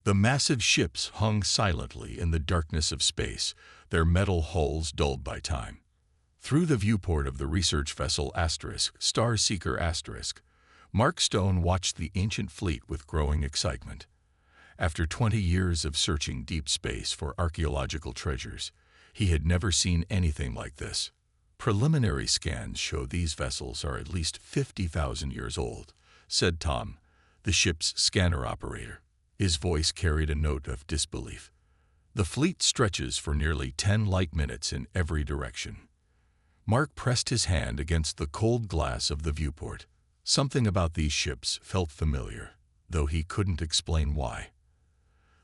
The massive ships hung silently in the darkness of space, their metal hulls dulled by time. Through the viewport of the research vessel Star Seeker Mark Stone watched the ancient fleet with growing excitement. After 20 years of searching deep space for archaeological treasures, he had never seen anything like this. Preliminary scans show these vessels are at least 50,000 years old, said Tom, the ship's scanner operator. His voice carried a note of disbelief. The fleet stretches for nearly 10 light minutes in every direction. Mark pressed his hand against the cold glass of the viewport. Something about these ships felt familiar, though he couldn't explain why.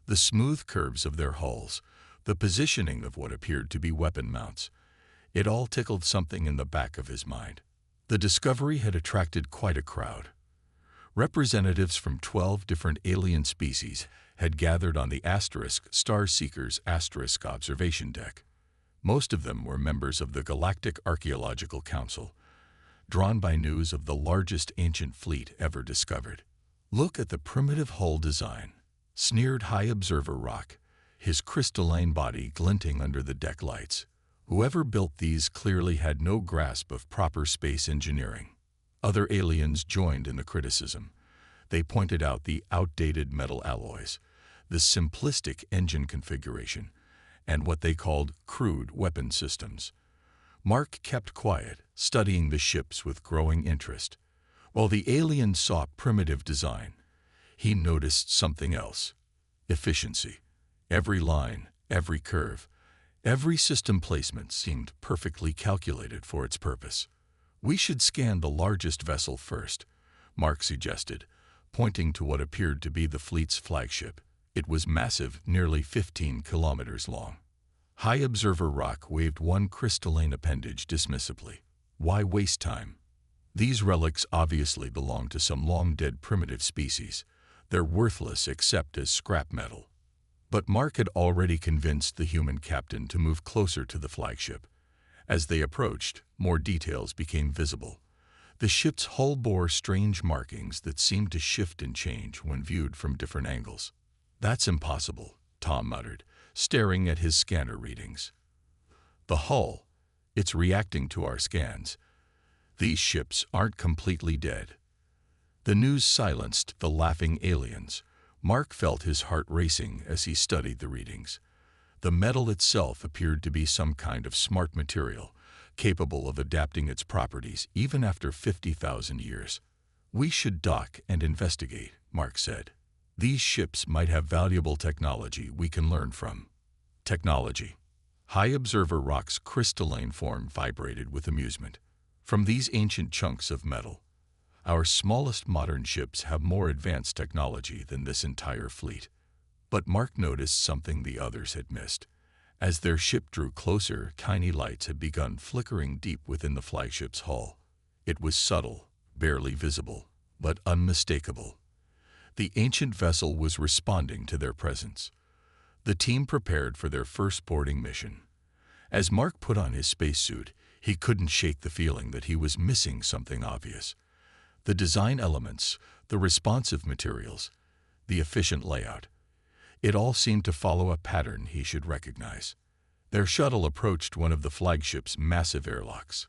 The smooth curves of their hulls, the positioning of what appeared to be weapon mounts, it all tickled something in the back of his mind. The discovery had attracted quite a crowd. Representatives from 12 different alien species had gathered on the Star Seeker's observation deck. Most of them were members of the Galactic Archaeological Council, drawn by news of the largest ancient fleet ever discovered. Look at the primitive hull design, sneered High Observer Rock, his crystalline body glinting under the deck lights. Whoever built these clearly had no grasp of proper space engineering. Other aliens joined in the criticism. They pointed out the outdated metal alloys, the simplistic engine configuration, and what they called crude weapon systems. Mark kept quiet, studying the ships with growing interest. While the aliens saw primitive design, he noticed something else: efficiency. Every line, every curve, every system placement seemed perfectly calculated for its purpose. "We should scan the largest vessel first," Mark suggested, pointing to what appeared to be the fleet's flagship. It was massive, nearly 15 kilometers long. High Observer Rock waved one crystalline appendage dismissively. Why waste time? These relics obviously belong to some long-dead primitive species. They're worthless except as scrap metal. But Mark had already convinced the human captain to move closer to the flagship. As they approached, more details became visible. The ship's hull bore strange markings that seemed to shift and change when viewed from different angles. "That's impossible," Tom muttered, staring at his scanner readings. "The hull, it's reacting to our scans. These ships aren't completely dead." The news silenced the laughing aliens. Mark felt his heart racing as he studied the readings. The metal itself appeared to be some kind of smart material, capable of adapting its properties even after 50,000 years. "We should dock and investigate," Mark said. "These ships might have valuable technology we can learn from." Technology. High Observer Rock's crystalline form vibrated with amusement. "From these ancient chunks of metal, our smallest modern ships have more advanced technology than this entire fleet." But Mark noticed something the others had missed. As their ship drew closer, tiny lights had begun flickering deep within the flagship's hull. It was subtle, barely visible, but unmistakable. The ancient vessel was responding to their presence. The team prepared for their first boarding mission. As Mark put on his spacesuit, he couldn't shake the feeling that he was missing something obvious. The design elements, the responsive materials, the efficient layout. It all seemed to follow a pattern he should recognize. Their shuttle approached one of the flagship's massive airlocks.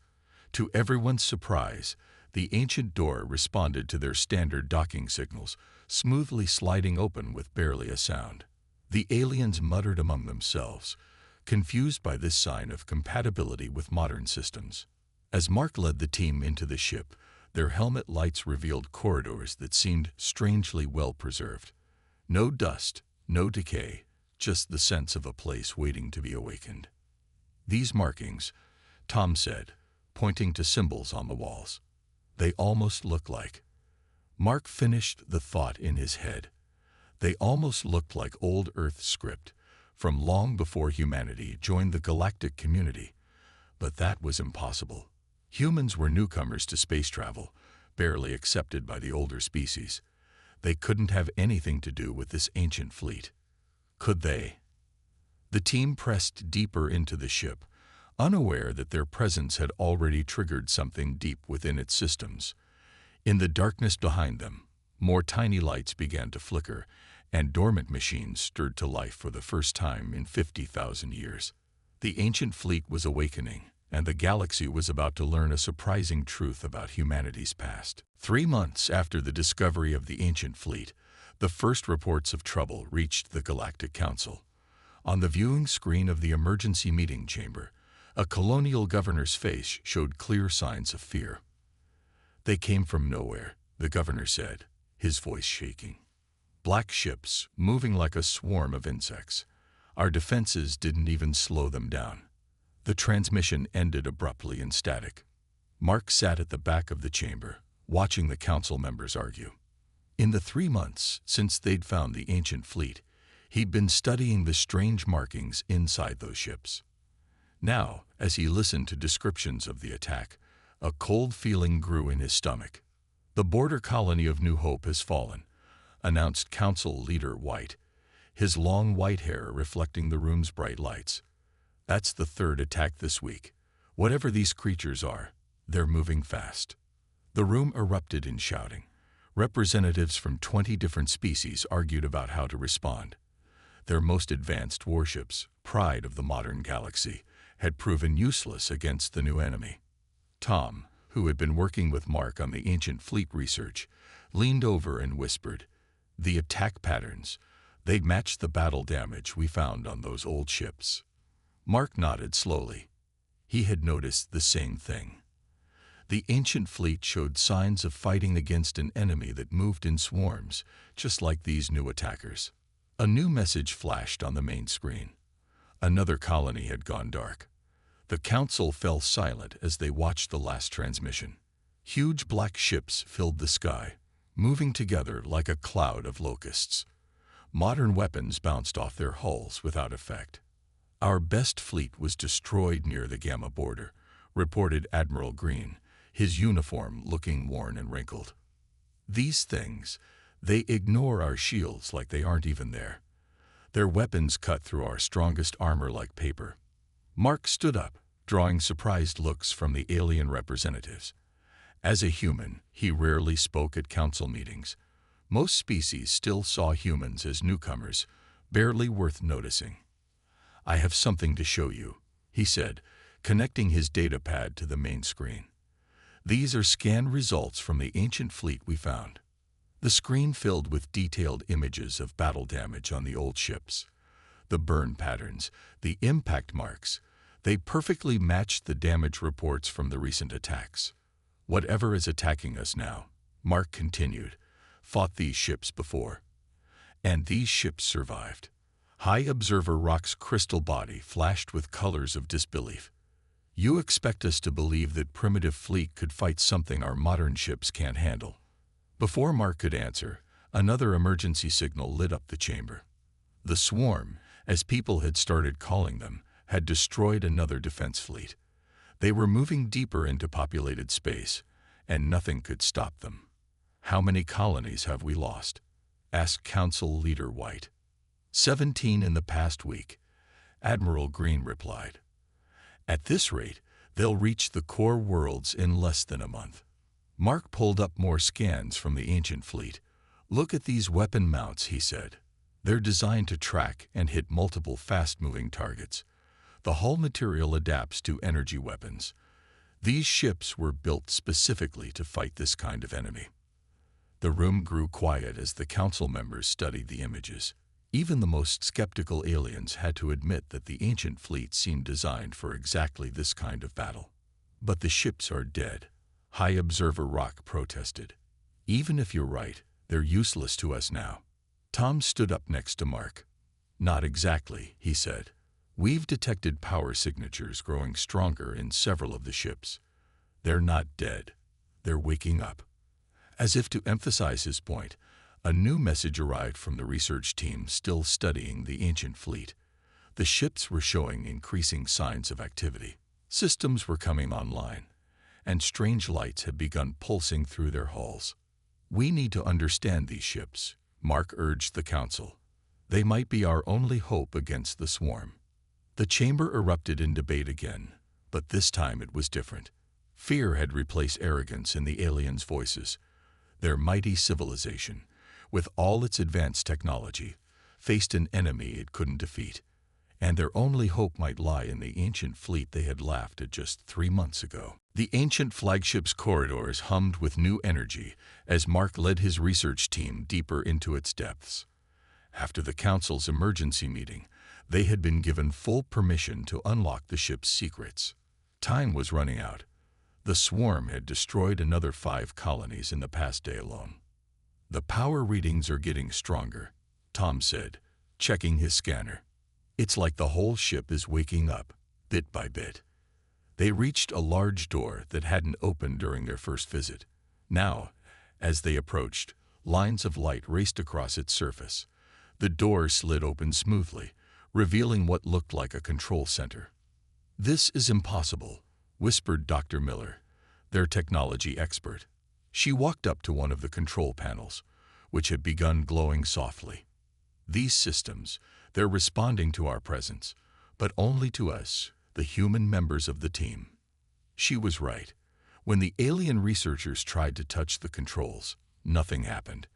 To everyone's surprise, the ancient door responded to their standard docking signals, smoothly sliding open with barely a sound. The aliens muttered among themselves, confused by this sign of compatibility with modern systems. As Mark led the team into the ship, their helmet lights revealed corridors that seemed strangely well preserved. No dust, no decay, just the sense of a place waiting to be awakened. "These markings," Tom said, pointing to symbols on the walls. "They almost look like—" Mark finished the thought in his head. They almost looked like old Earth script, from long before humanity joined the galactic community. But that was impossible. Humans were newcomers to space travel, barely accepted by the older species. They couldn't have anything to do with this ancient fleet. Could they? The team pressed deeper into the ship, unaware that their presence had already triggered something deep within its systems. In the darkness behind them, more tiny lights began to flicker, and dormant machines stirred to life for the first time in 50,000 years. The ancient fleet was awakening, and the galaxy was about to learn a surprising truth about humanity's past. 3 months after the discovery of the ancient fleet, the first reports of trouble reached the Galactic Council. On the viewing screen of the emergency meeting chamber, a colonial governor's face showed clear signs of fear. "They came from nowhere," the governor said, his voice shaking. "Black ships, moving like a swarm of insects. Our defenses didn't even slow them down." The transmission ended abruptly in static. Mark sat at the back of the chamber, watching the council members argue. In the 3 months since they'd found the ancient fleet, he'd been studying the strange markings inside those ships. Now, as he listened to descriptions of the attack, a cold feeling grew in his stomach. "The border colony of New Hope has fallen," announced Council Leader White, his long white hair reflecting the room's bright lights. "That's the third attack this week. Whatever these creatures are, they're moving fast." The room erupted in shouting. Representatives from 20 different species argued about how to respond. Their most advanced warships, pride of the modern galaxy, had proven useless against the new enemy. Tom, who had been working with Mark on the ancient fleet research, leaned over and whispered, "The attack patterns, they'd match the battle damage we found on those old ships." Mark nodded slowly. He had noticed the same thing. The ancient fleet showed signs of fighting against an enemy that moved in swarms, just like these new attackers. A new message flashed on the main screen. Another colony had gone dark. The council fell silent as they watched the last transmission. Huge black ships filled the sky, moving together like a cloud of locusts. Modern weapons bounced off their hulls without effect. "Our best fleet was destroyed near the Gamma border," reported Admiral Green, his uniform looking worn and wrinkled. "These things, they ignore our shields like they aren't even there. Their weapons cut through our strongest armor like paper." Mark stood up, drawing surprised looks from the alien representatives. As a human, he rarely spoke at council meetings. Most species still saw humans as newcomers, barely worth noticing. "I have something to show you," he said, connecting his data pad to the main screen. "These are scanned results from the ancient fleet we found." The screen filled with detailed images of battle damage on the old ships. The burn patterns, the impact marks, they perfectly matched the damage reports from the recent attacks. "Whatever is attacking us now," Mark continued, "fought these ships before. And these ships survived." High Observer Rock's crystal body flashed with colors of disbelief. "You expect us to believe that primitive fleet could fight something our modern ships can't handle?" Before Mark could answer, another emergency signal lit up the chamber. The swarm, as people had started calling them, had destroyed another defense fleet. They were moving deeper into populated space, and nothing could stop them. "How many colonies have we lost?" asked Council Leader White. 17 in the past week," Admiral Green replied. "At this rate, they'll reach the core worlds in less than a month." Mark pulled up more scans from the ancient fleet. "Look at these weapon mounts," he said. "They're designed to track and hit multiple fast-moving targets. The hull material adapts to energy weapons. These ships were built specifically to fight this kind of enemy." The room grew quiet as the council members studied the images. Even the most skeptical aliens had to admit that the ancient fleet seemed designed for exactly this kind of battle. "But the ships are dead," High Observer Rock protested. "Even if you're right, they're useless to us now." Tom stood up next to Mark. "Not exactly," he said. "We've detected power signatures growing stronger in several of the ships. They're not dead. They're waking up." As if to emphasize his point, a new message arrived from the research team still studying the ancient fleet. The ships were showing increasing signs of activity. Systems were coming online, and strange lights had begun pulsing through their hulls. "We need to understand these ships," Mark urged the council. "They might be our only hope against the swarm." The chamber erupted in debate again, but this time it was different. Fear had replaced arrogance in the aliens' voices. Their mighty civilization, with all its advanced technology, faced an enemy it couldn't defeat, and their only hope might lie in the ancient fleet they had laughed at just 3 months ago. The ancient flagship's corridors hummed with new energy as Mark led his research team deeper into its depths. After the Council's emergency meeting, they had been given full permission to unlock the ship's secrets. Time was running out. The swarm had destroyed another 5 colonies in the past day alone. "The power readings are getting stronger," Tom said, checking his scanner. "It's like the whole ship is waking up, bit by bit." They reached a large door that hadn't opened during their first visit. Now, as they approached, lines of light raced across its surface. The door slid open smoothly, revealing what looked like a control center. "This is impossible," whispered Dr. Miller, their technology expert. She walked up to one of the control panels, which had begun glowing softly. "These systems, they're responding to our presence, but only to us, the human members of the team." She was right. When the alien researchers tried to touch the controls, nothing happened.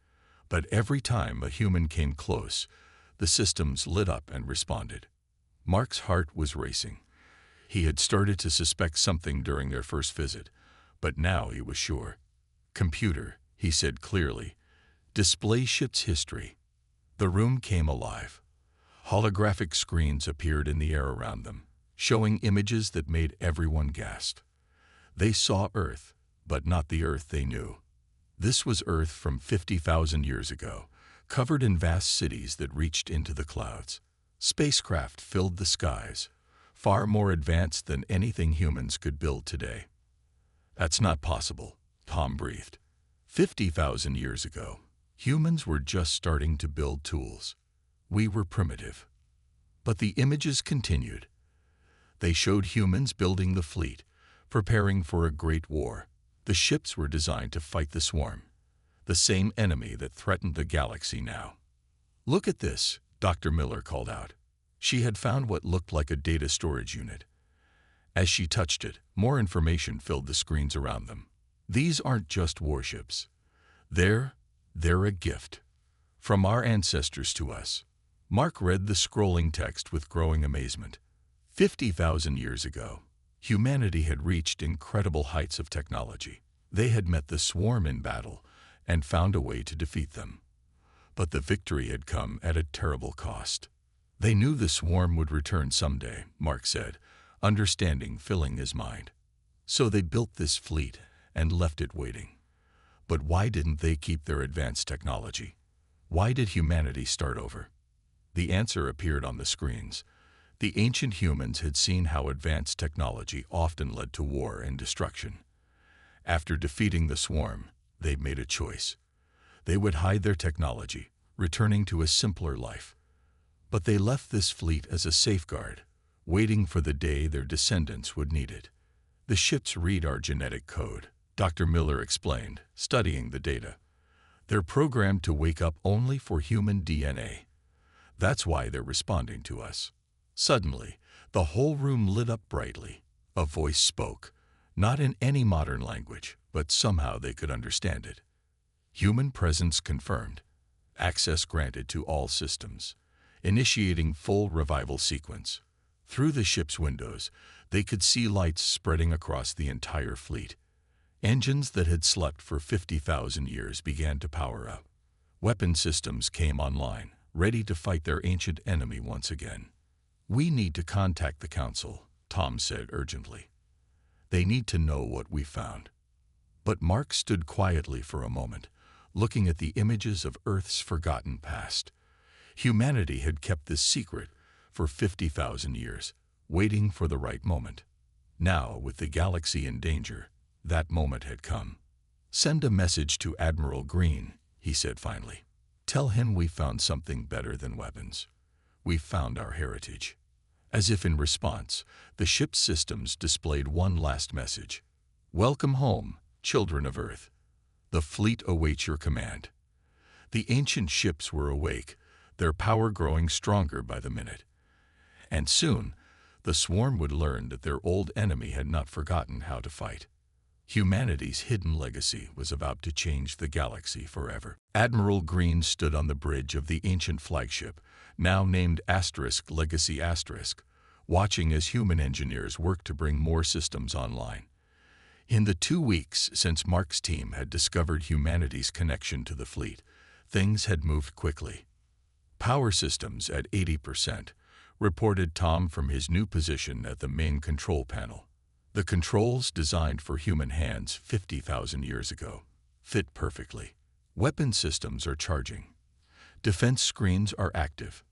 But every time a human came close, the systems lit up and responded. Mark's heart was racing. He had started to suspect something during their first visit, but now he was sure. "Computer," he said clearly, "display ship's history." The room came alive. Holographic screens appeared in the air around them, showing images that made everyone gasp. They saw Earth, but not the Earth they knew. This was Earth from 50,000 years ago, covered in vast cities that reached into the clouds. Spacecraft filled the skies, far more advanced than anything humans could build today. "That's not possible," Tom breathed. 50,000 years ago, humans were just starting to build tools. We were primitive. But the images continued. They showed humans building the fleet, preparing for a great war. The ships were designed to fight the swarm, the same enemy that threatened the galaxy now. "Look at this," Dr. Miller called out. She had found what looked like a data storage unit. As she touched it, more information filled the screens around them. "These aren't just warships. They're a gift. From our ancestors to us." Mark read the scrolling text with growing amazement. 50,000 years ago, humanity had reached incredible heights of technology. They had met the swarm in battle and found a way to defeat them. But the victory had come at a terrible cost. "They knew the swarm would return someday," Mark said, understanding filling his mind. "So they built this fleet and left it waiting. But why didn't they keep their advanced technology? Why did humanity start over?" The answer appeared on the screens. The ancient humans had seen how advanced technology often led to war and destruction. After defeating the swarm, they made a choice. They would hide their technology, returning to a simpler life. But they left this fleet as a safeguard, waiting for the day their descendants would need it. "The ships read our genetic code," Dr. Miller explained, studying the data. "They're programmed to wake up only for human DNA. That's why they're responding to us." Suddenly, the whole room lit up brightly. A voice spoke, not in any modern language, but somehow they could understand it. "Human presence confirmed. Access granted to all systems. Initiating full revival sequence." Through the ship's windows, they could see lights spreading across the entire fleet. Engines that had slept for 50,000 years began to power up. Weapon systems came online, ready to fight their ancient enemy once again. "We need to contact the Council," Tom said urgently. "They need to know what we found." But Mark stood quietly for a moment, looking at the images of Earth's forgotten past. Humanity had kept this secret for 50,000 years, waiting for the right moment. Now, with the galaxy in danger, that moment had come. "Send a message to Admiral Green," he said finally. "Tell him we found something better than weapons. We found our heritage." As if in response, the ship's systems displayed one last message. "Welcome home, children of Earth. The fleet awaits your command." The ancient ships were awake, their power growing stronger by the minute. And soon, the swarm would learn that their old enemy had not forgotten how to fight. Humanity's hidden legacy was about to change the galaxy forever. Admiral Green stood on the bridge of the ancient flagship, now named Legacy Asterisk, watching as human engineers worked to bring more systems online. In the 2 weeks since Mark's team had discovered humanity's connection to the fleet, things had moved quickly. Power systems at 80%, reported Tom from his new position at the main control panel. The controls, designed for human hands 50,000 years ago, fit perfectly. Weapon systems are charging. Defense screens are active.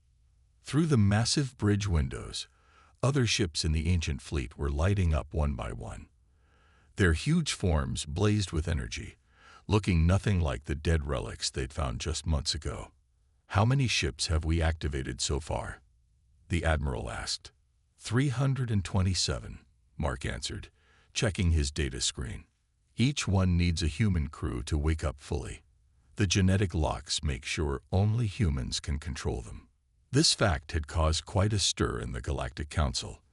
Through the massive bridge windows, other ships in the ancient fleet were lighting up one by one. Their huge forms blazed with energy, looking nothing like the dead relics they'd found just months ago. "How many ships have we activated so far?" the Admiral asked. 327, Mark answered, checking his data screen. "Each one needs a human crew to wake up fully. The genetic locks make sure only humans can control them." This fact had caused quite a stir in the Galactic Council.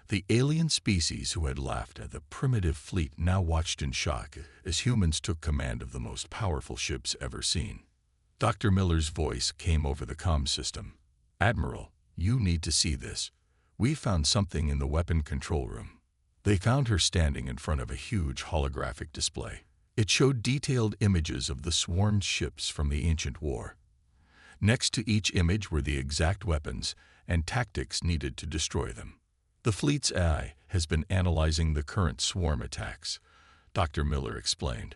The alien species who had laughed at the primitive fleet now watched in shock as humans took command of the most powerful ships ever seen. Dr. Miller's voice came over the comm system. "Admiral, you need to see this. We found something in the weapon control room." They found her standing in front of a huge holographic display. It showed detailed images of the swarmed ships from the ancient war. Next to each image were the exact weapons and tactics needed to destroy them. "The fleet's AI has been analyzing the current swarm attacks," Dr. Miller explained.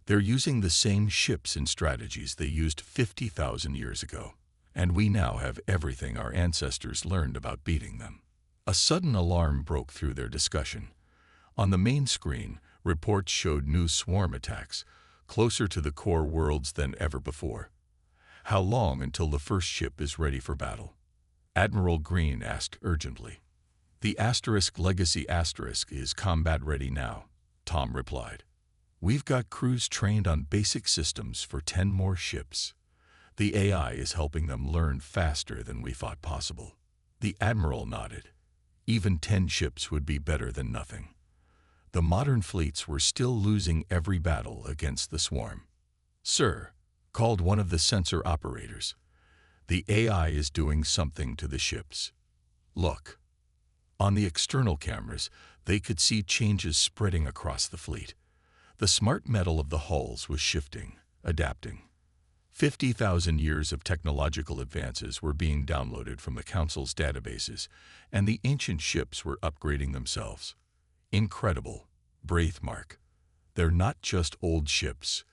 "They're using the same ships and strategies they used 50,000 years ago, and we now have everything our ancestors learned about beating them." A sudden alarm broke through their discussion. On the main screen, reports showed new swarm attacks, closer to the core worlds than ever before. "How long until the first ship is ready for battle?" Admiral Green asked urgently. "The Legacy Asterisk is combat ready now," Tom replied. "We've got crews trained on basic systems for 10 more ships. The AI is helping them learn faster than we thought possible." The Admiral nodded. Even 10 ships would be better than nothing. The modern fleets were still losing every battle against the swarm. "Sir," called one of the sensor operators, "the AI is doing something to the ships. Look." On the external cameras, they could see changes spreading across the fleet. The smart metal of the hulls was shifting, adapting. 50,000 years of technological advances were being downloaded from the Council's databases, and the ancient ships were upgrading themselves. "Incredible," breathed Mark. "They're not just old ships.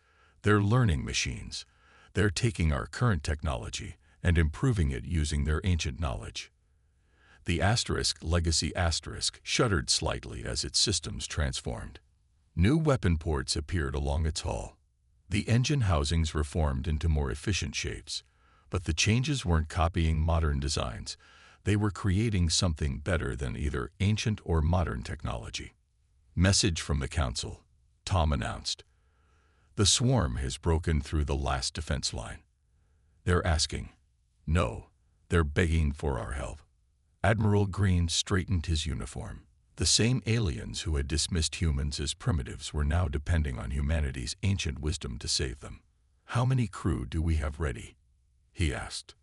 They're learning machines. They're taking our current technology and improving it using their ancient knowledge." The Legacy Asterisk shuddered slightly as its systems transformed. New weapon ports appeared along its hull. The engine housings reformed into more efficient shapes, but the changes weren't copying modern designs. They were creating something better than either ancient or modern technology. "Message from the Council," Tom announced. "The swarm has broken through the last defense line. They're asking, no, they're begging for our help." Admiral Green straightened his uniform. The same aliens who had dismissed humans as primitives were now depending on humanity's ancient wisdom to save them. "How many crew do we have ready?" he asked.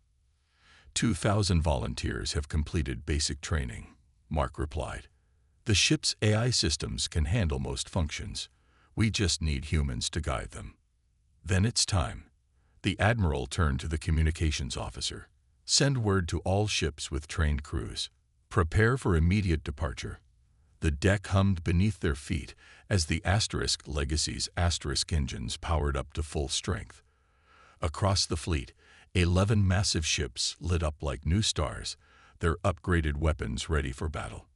2,000 volunteers have completed basic training," Mark replied. "The ship's AI systems can handle most functions. We just need humans to guide them." "Then it's time." The Admiral turned to the communications officer. "Send word to all ships with trained crews. Prepare for immediate departure." The deck hummed beneath their feet as the Legacy's engines powered up to full strength. Across the fleet, 11 massive ships lit up like new stars, their upgraded weapons ready for battle.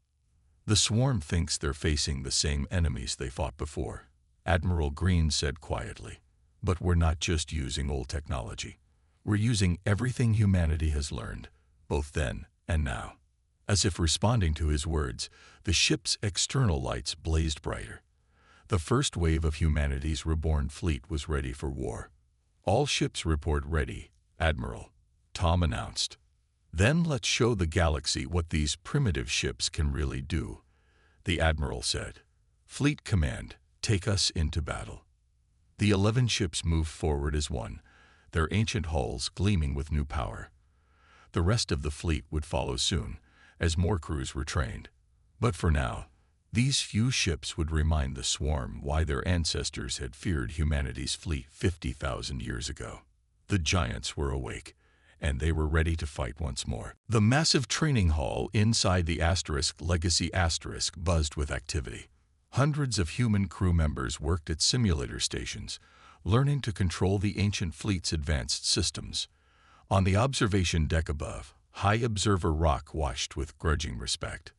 "The swarm thinks they're facing the same enemies they fought before," Admiral Green said quietly. "But we're not just using old technology. We're using everything humanity has learned, both then and now." As if responding to his words, the ship's external lights blazed brighter. The first wave of humanity's reborn fleet was ready for war. "All ships report ready, Admiral," Tom announced. "Then let's show the galaxy what these primitive ships can really do," the Admiral said. "Fleet Command, take us into battle." The 11 ships moved forward as one, their ancient hulls gleaming with new power. The rest of the fleet would follow soon, as more crews were trained. But for now, these few ships would remind the swarm why their ancestors had feared humanity's fleet 50,000 years ago. The giants were awake, and they were ready to fight once more. The massive training hall inside the Legacy buzzed with activity. Hundreds of human crew members worked at simulator stations, learning to control the ancient fleet's advanced systems. On the observation deck above, High Observer Rock watched with grudging respect.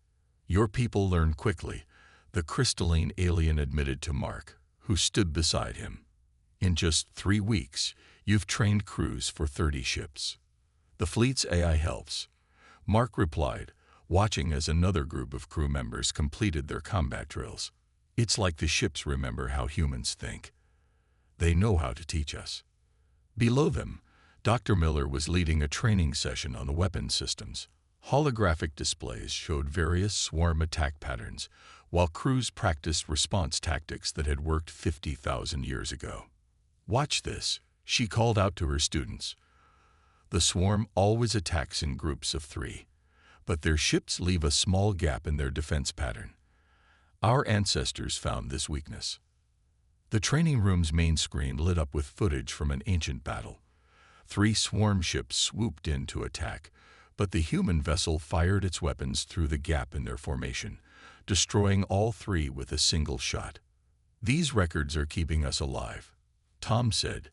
"Your people learn quickly," the crystalline alien admitted to Mark, who stood beside him. "In just 3 weeks, you've trained crews for 30 ships. The fleet's AI helps," Mark replied, watching as another group of crew members completed their combat drills. "It's like the ships remember how humans think. They know how to teach us." Below them, Dr. Miller was leading a training session on the weapon systems. Holographic displays showed various swarm attack patterns, while crews practiced response tactics that had worked 50,000 years ago. "Watch this," she called out to her students. "The swarm always attacks in groups of 3, but their ships leave a small gap in their defense pattern. Our ancestors found this weakness." The training room's main screen lit up with footage from an ancient battle. 3 swarm ships swooped in to attack, but the human vessel fired its weapons through the gap in their formation, destroying all 3 with a single shot. "These records are keeping us alive," Tom said,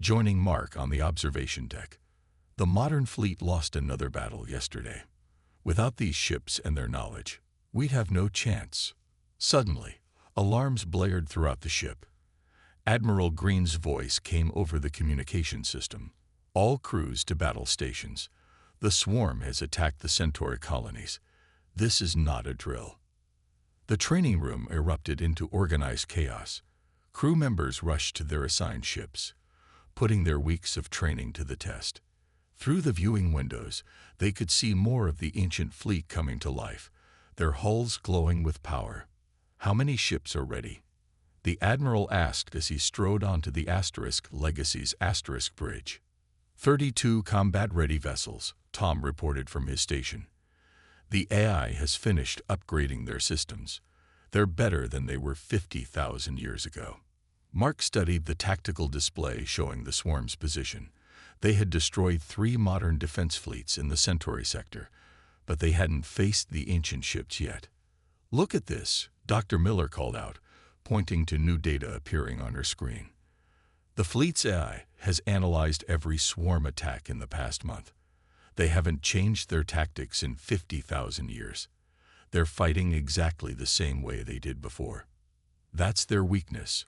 joining Mark on the observation deck. "The modern fleet lost another battle yesterday. Without these ships and their knowledge, we'd have no chance." Suddenly, alarms blared throughout the ship. Admiral Green's voice came over the communication system. "All crews to battle stations. The swarm has attacked the Centauri colonies. This is not a drill." The training room erupted into organized chaos. Crew members rushed to their assigned ships, putting their weeks of training to the test. Through the viewing windows, they could see more of the ancient fleet coming to life, their hulls glowing with power. "How many ships are ready?" the Admiral asked as he strode onto the Legacy's bridge. 32 combat-ready vessels, Tom reported from his station. "The AI has finished upgrading their systems. They're better than they were 50,000 years ago." Mark studied the tactical display showing the swarm's position. They had destroyed 3 modern defense fleets in the Centauri sector, but they hadn't faced the ancient ships yet. "Look at this," Dr. Miller called out, pointing to new data appearing on her screen. "The fleet's AI has analyzed every swarm attack in the past month. They haven't changed their tactics in 50,000 years. They're fighting exactly the same way they did before. That's their weakness,"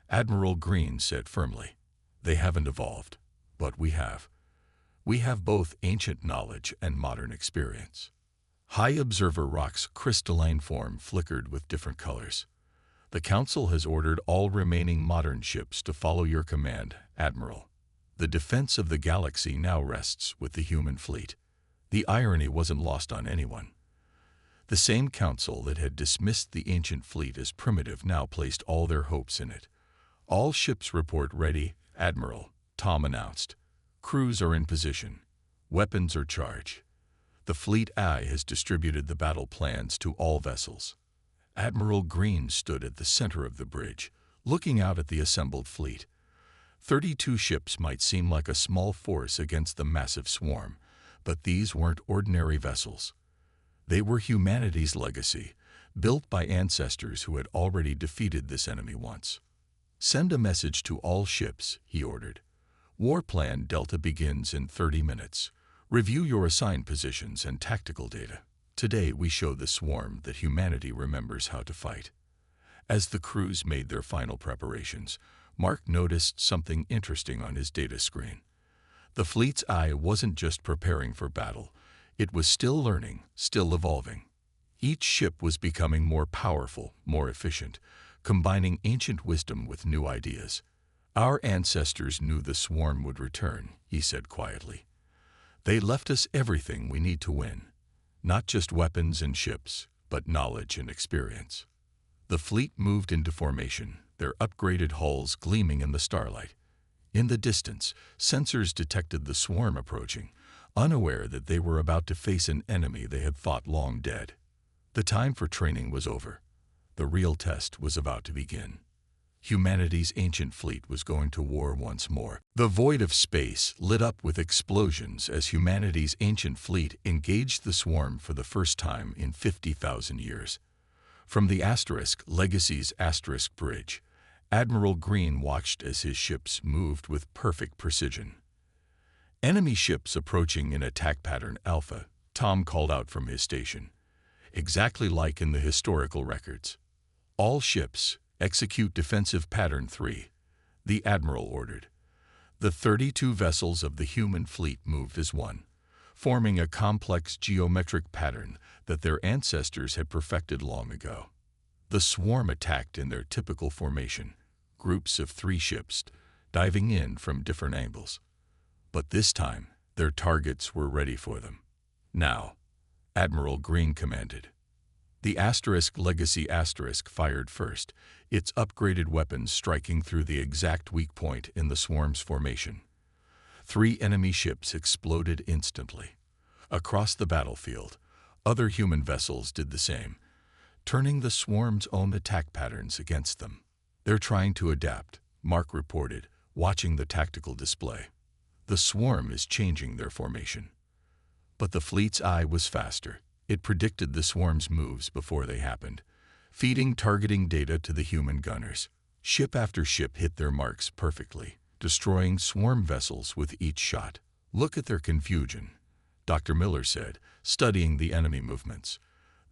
Admiral Green said firmly. "They haven't evolved, but we have. We have both ancient knowledge and modern experience." High Observer Rock's crystalline form flickered with different colors. "The Council has ordered all remaining modern ships to follow your command, Admiral. The defense of the galaxy now rests with the human fleet." The irony wasn't lost on anyone. The same council that had dismissed the ancient fleet as primitive now placed all their hopes in it. "All ships report ready, Admiral," Tom announced. "Crews are in position. Weapons are charged. The fleet AI has distributed the battle plans to all vessels." Admiral Green stood at the center of the bridge, looking out at the assembled fleet. 32 ships might seem like a small force against the massive swarm, but these weren't ordinary vessels. They were humanity's legacy, built by ancestors who had already defeated this enemy once. "Send a message to all ships," he ordered. "War Plan Delta begins in 30 minutes. Review your assigned positions and tactical data. Today we show the swarm that humanity remembers how to fight." As the crews made their final preparations, Mark noticed something interesting on his data screen. The fleet's eye wasn't just preparing for battle. It was still learning, still evolving. Each ship was becoming more powerful, more efficient, combining ancient wisdom with new ideas. "Our ancestors knew the swarm would return," he said quietly. "They left us everything we need to win. Not just weapons and ships, but knowledge and experience." The fleet moved into formation, their upgraded hulls gleaming in the starlight. In the distance, sensors detected the swarm approaching, unaware that they were about to face an enemy they had thought long dead. The time for training was over. The real test was about to begin. Humanity's ancient fleet was going to war once more. The void of space lit up with explosions as humanity's ancient fleet engaged the swarm for the first time in 50,000 years. From the Legacy's bridge, Admiral Green watched as his ships moved with perfect precision. Enemy ships approaching in attack pattern Alpha, Tom called out from his station. Exactly like in the historical records. All ships, execute defensive pattern 3, the Admiral ordered. The 32 vessels of the human fleet moved as one, forming a complex geometric pattern that their ancestors had perfected long ago. The swarm attacked in their typical formation, groups of 3 ships, diving in from different angles. But this time, their targets were ready for them. Now, Admiral Green commanded. The Legacy fired first, its upgraded weapons striking through the exact weak point in the swarm's formation. 3 enemy ships exploded instantly. Across the battlefield, other human vessels did the same, turning the swarm's own attack patterns against them. They're trying to adapt, Mark reported, watching the tactical display. The swarm is changing their formation. But the fleet's eye was faster. It predicted the swarm's moves before they happened, feeding targeting data to the human gunners. Ship after ship hit their marks perfectly, destroying swarm vessels with each shot. Look at their confusion, Dr. Miller said, studying the enemy movements.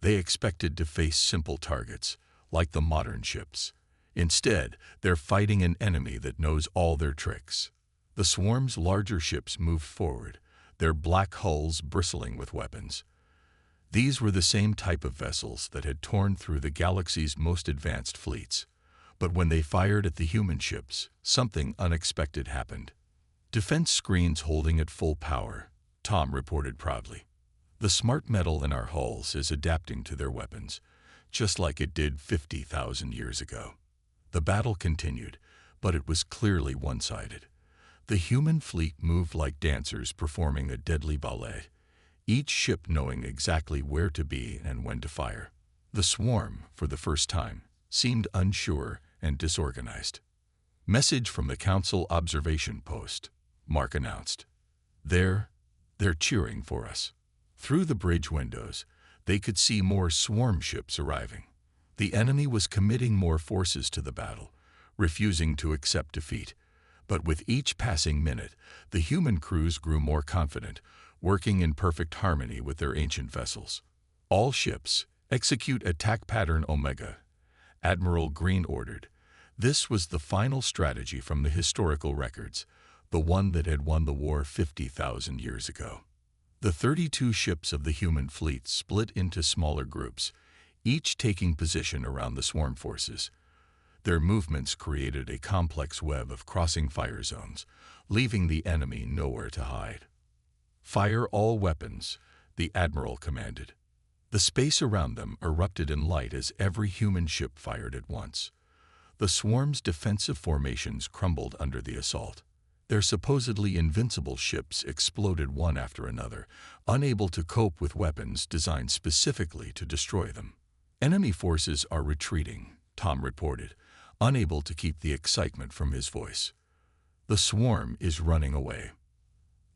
They expected to face simple targets, like the modern ships. Instead, they're fighting an enemy that knows all their tricks. The swarm's larger ships moved forward, their black hulls bristling with weapons. These were the same type of vessels that had torn through the galaxy's most advanced fleets. But when they fired at the human ships, something unexpected happened. Defense screens holding at full power, Tom reported proudly. The smart metal in our hulls is adapting to their weapons, just like it did 50,000 years ago. The battle continued, but it was clearly one-sided. The human fleet moved like dancers performing a deadly ballet, each ship knowing exactly where to be and when to fire. The swarm, for the first time, seemed unsure and disorganized. Message from the Council Observation Post, Mark announced. They're cheering for us. Through the bridge windows, they could see more swarm ships arriving. The enemy was committing more forces to the battle, refusing to accept defeat. But with each passing minute, the human crews grew more confident, working in perfect harmony with their ancient vessels. All ships, execute attack pattern Omega, Admiral Green ordered. This was the final strategy from the historical records, the one that had won the war 50,000 years ago. The 32 ships of the human fleet split into smaller groups, each taking position around the swarm forces. Their movements created a complex web of crossing fire zones, leaving the enemy nowhere to hide. Fire all weapons, the Admiral commanded. The space around them erupted in light as every human ship fired at once. The swarm's defensive formations crumbled under the assault. Their supposedly invincible ships exploded one after another, unable to cope with weapons designed specifically to destroy them. Enemy forces are retreating, Tom reported, unable to keep the excitement from his voice. The swarm is running away.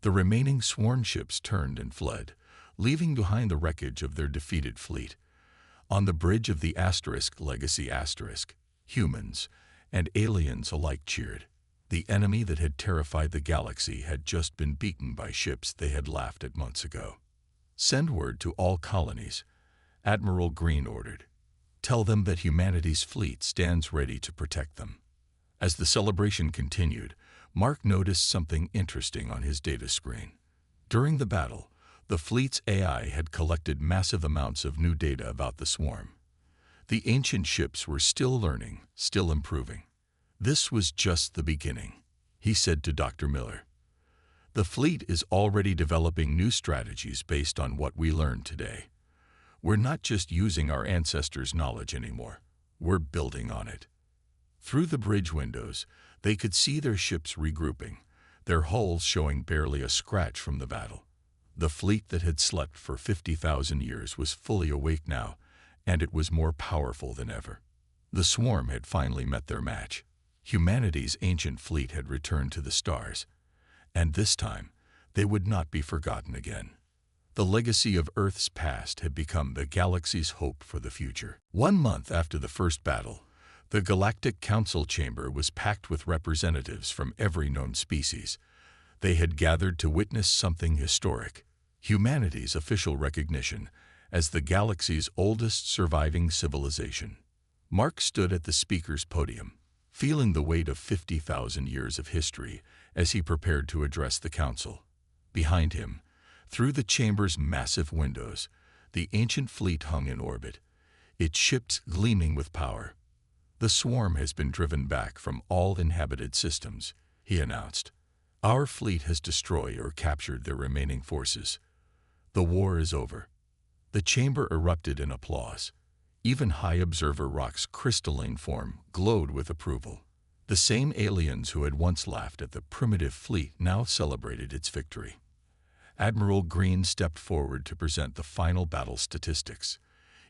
The remaining swarm ships turned and fled, leaving behind the wreckage of their defeated fleet. On the bridge of the Legacy humans and aliens alike cheered. The enemy that had terrified the galaxy had just been beaten by ships they had laughed at months ago. Send word to all colonies, Admiral Green ordered. Tell them that humanity's fleet stands ready to protect them. As the celebration continued, Mark noticed something interesting on his data screen. During the battle, the fleet's AI had collected massive amounts of new data about the swarm. The ancient ships were still learning, still improving. This was just the beginning, he said to Dr. Miller. The fleet is already developing new strategies based on what we learned today. We're not just using our ancestors' knowledge anymore. We're building on it. Through the bridge windows, they could see their ships regrouping, their hulls showing barely a scratch from the battle. The fleet that had slept for 50,000 years was fully awake now, and it was more powerful than ever. The swarm had finally met their match. Humanity's ancient fleet had returned to the stars, and this time they would not be forgotten again. The legacy of Earth's past had become the galaxy's hope for the future. 1 month after the first battle, the Galactic Council chamber was packed with representatives from every known species. They had gathered to witness something historic, humanity's official recognition as the galaxy's oldest surviving civilization. Mark stood at the speaker's podium, feeling the weight of 50,000 years of history as he prepared to address the council. Behind him, through the chamber's massive windows, the ancient fleet hung in orbit, its ships gleaming with power. "The swarm has been driven back from all inhabited systems," he announced. "Our fleet has destroyed or captured their remaining forces. The war is over." The chamber erupted in applause. Even High Observer Rock's crystalline form glowed with approval. The same aliens who had once laughed at the primitive fleet now celebrated its victory. Admiral Green stepped forward to present the final battle statistics.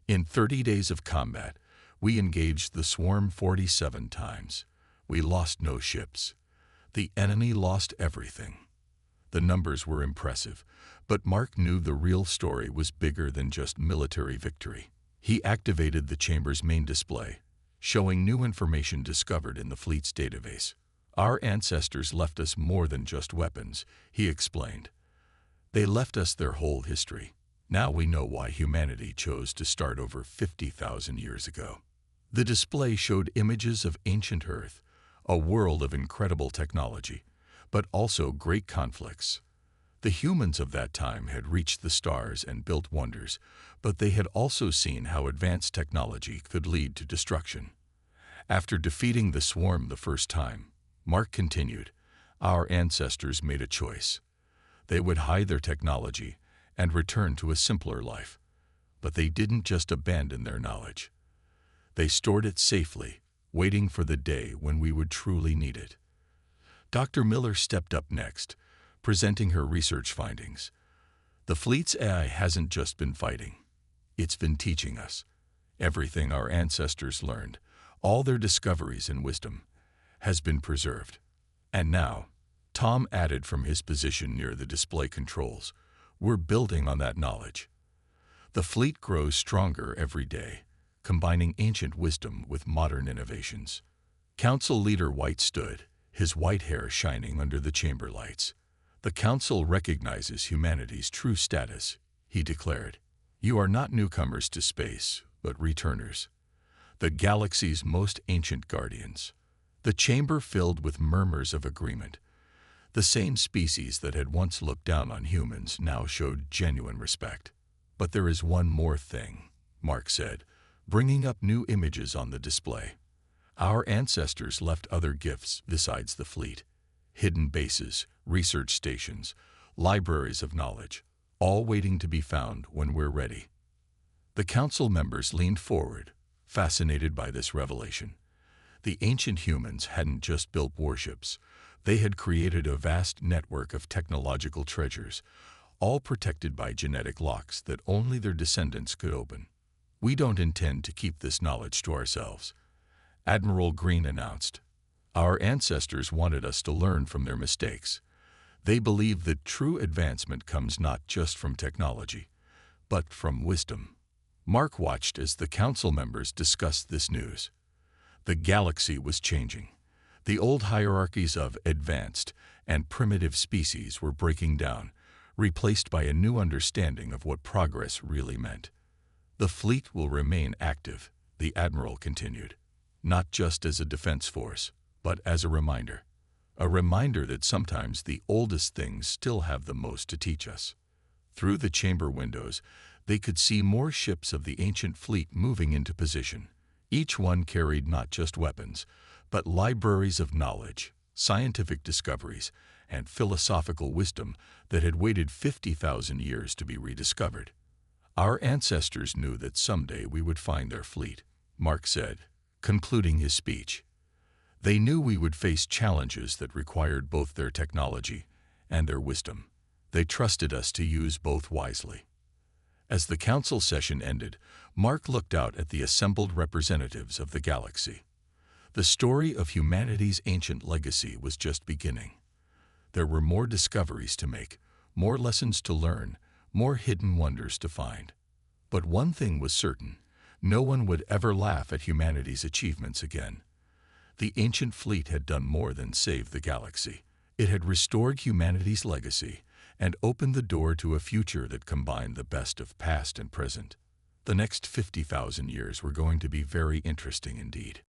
"In 30 days of combat, we engaged the swarm 47 times. We lost no ships. The enemy lost everything." The numbers were impressive, but Mark knew the real story was bigger than just military victory. He activated the chamber's main display, showing new information discovered in the fleet's database. "Our ancestors left us more than just weapons," he explained. "They left us their whole history. Now we know why humanity chose to start over 50,000 years ago." The display showed images of ancient Earth, a world of incredible technology, but also great conflicts. The humans of that time had reached the stars and built wonders, but they had also seen how advanced technology could lead to destruction. After defeating the swarm the first time, Mark continued, "Our ancestors made a choice. They would hide their technology and return to a simpler life. But they didn't just abandon their knowledge. They stored it safely, waiting for the day when we would truly need it." Dr. Miller stepped up next, presenting her research findings. "The fleet's AI hasn't just been fighting. It's been teaching us. Everything our ancestors learned, all their discoveries and wisdom, has been preserved. And now," Tom added from his position near the display controls, "we're building on that knowledge. The fleet grows stronger every day, combining ancient wisdom with modern innovations." Council Leader White stood, his white hair shining under the chamber lights. "The Council recognizes humanity's true status," he declared. "You are not newcomers to space, but returners. The galaxy's most ancient guardians." The chamber filled with murmurs of agreement. The same species that had once looked down on humans now showed genuine respect. "But there is one more thing," Mark said, bringing up new images on the display. "Our ancestors left other gifts besides the fleet. Hidden bases, research stations, libraries of knowledge, all waiting to be found when we're ready." The council members leaned forward, fascinated by this revelation. The ancient humans hadn't just built warships. They had created a vast network of technological treasures, all protected by genetic locks that only their descendants could open. "We don't intend to keep this knowledge to ourselves," Admiral Green announced. "Our ancestors wanted us to learn from their mistakes. They believe that true advancement comes not just from technology, but from wisdom." Mark watched as the council members discussed this news. The galaxy was changing. The old hierarchies of advanced and primitive species were breaking down, replaced by a new understanding of what progress really meant. "The fleet will remain active," the admiral continued, "not just as a defense force, but as a reminder that sometimes the oldest things still have the most to teach us." Through the chamber windows, they could see more ships of the ancient fleet moving into position. Each one carried not just weapons, but libraries of knowledge, scientific discoveries, and philosophical wisdom that had waited 50,000 years to be rediscovered. "Our ancestors knew that someday we would find their fleet," Mark said. concluding his speech. They knew we would face challenges that required both their technology and their wisdom. They trusted us to use both wisely. As the council session ended, Mark looked out at the assembled representatives of the galaxy. The story of humanity's ancient legacy was just beginning. There were more discoveries to make, more lessons to learn, more hidden wonders to find. But one thing was certain: no one would ever laugh at humanity's achievements again. The ancient fleet had done more than save the galaxy. It had restored humanity's legacy and opened the door to a future that combined the best of past and present. The next 50,000 years were going to be very interesting indeed.